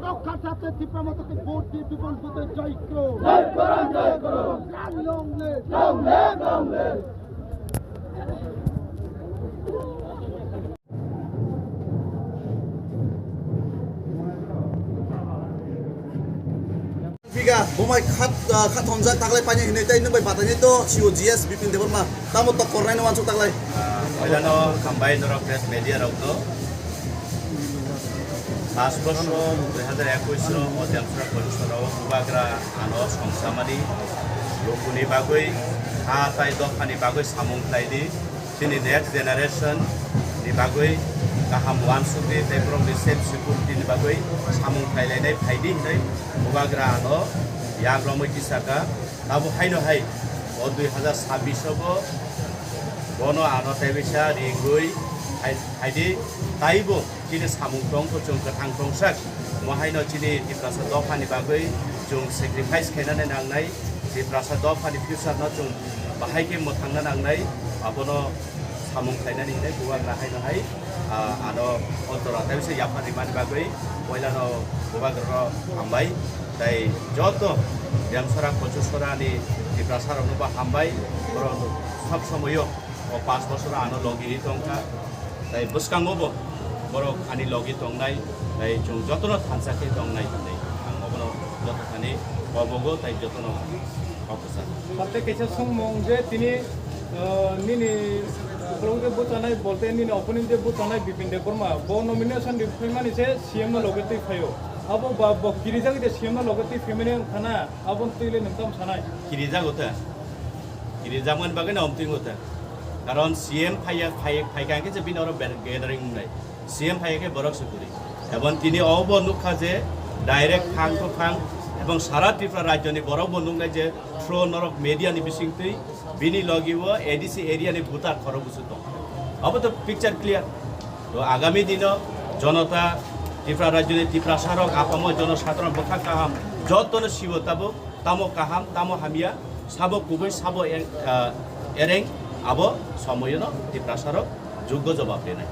রক্ষার সাথে তীব্রমতকে ভোট দিয়ে বিপুল ভোটে জয় করো। Figa, bomai khat thonjak taklai panya hinai tai nung bai batani to COGS Bipin Deborma tamo to kornai no wansuk taklai. Oilano kambai norok press media rok to 5 বছর 2021 মধ্যাঞ্চল পরিষদৰ উপাগ্ৰা আনো সংসামাৰি লোকনি বাগৈ আটাই দফানি বাগৈ সামংখ্লাইদি তিনি নেক্সট জেনারেশন नि बागै गाहाम वानसुकनि तेप्रम सेफ सिकिउरिटि नि बागै सामंख्लायलायनाय फायदि हिनै उपाग्रा आनो याग्रमै किसाका ताबो हायनो हाय 2026 बो बनो आनो तेबिसा रिगै हायदि ताइबो चिनि सामुंख्लंखौ जों गोथांख्लंसाक महायनो चिनि दिप्रासा दफानि बागै जों सेक्रिफाइस खालामनानै नांनाय दिप्रासा दफानि फिउचारनो जों बाहायके मोथांना नांनाय आबनो सामुंख्लायनानै हिनै उपाग्रा हायनो हाय आनो अन्तरा तेबिसा याफानि मानि बागै पहिलानो उपाग्रा हामबाय ताइ जत ब्यामसरा कचुसरानि दिप्रासारनोबो हामबाय बर सब समयो 5 বছর आनो लगिरि दंखा ताइ बस्कांगोबो borok ani logi tongnai tai chung jotono thansake tongnai hinai ang obono jototani obogo tai jotono officer সাথে কিছু সমং যে তিনি নিনি প্রোগ্রামে বুতানাই বলতে নিনি ওপেনিং যে বুতানাই বিপিন দেববর্মা বো নমিনেশন দিফাইমানি সে সিএম না লগতে ফাইও আবো বা কিরিজাগি দে সিএম না লগতে ফেমিনে খানা আবন তৈলে নমতাম সানাই কিরিজাগমন বাগে না অমতিং হতা কারণ সিএম ফাইকাকে যে বিনর গ্যাদারিং নাই সিএম ফাইকে বরক সুপুরি এবং তিনি অব নুখা যে ডাইরেক্ট ফাং তো ফাং এবং সারা ত্রিপুরা রাজ্যনি বরক বন্ধুনাই যে থ্রো নরক মিডিয়ানি বিসিংতৈ বিনি লগিব এডিসি এরিয়ানি ভোটার খরবুসু দं अब তো পিকচার ক্লিয়ার তো আগামী দিন জনতা ত্রিপুরা রাজ্যনি ত্রিপুরা সারক আপাম জনসাধারণ বখা কাহাম যতন শিব তাবো তামো কাহাম তামো হামিয়া সাবো কুबै সাবো এরেং আবো সময়ন ত্রিপুরা সারক যোগ্য জবাব দেনাই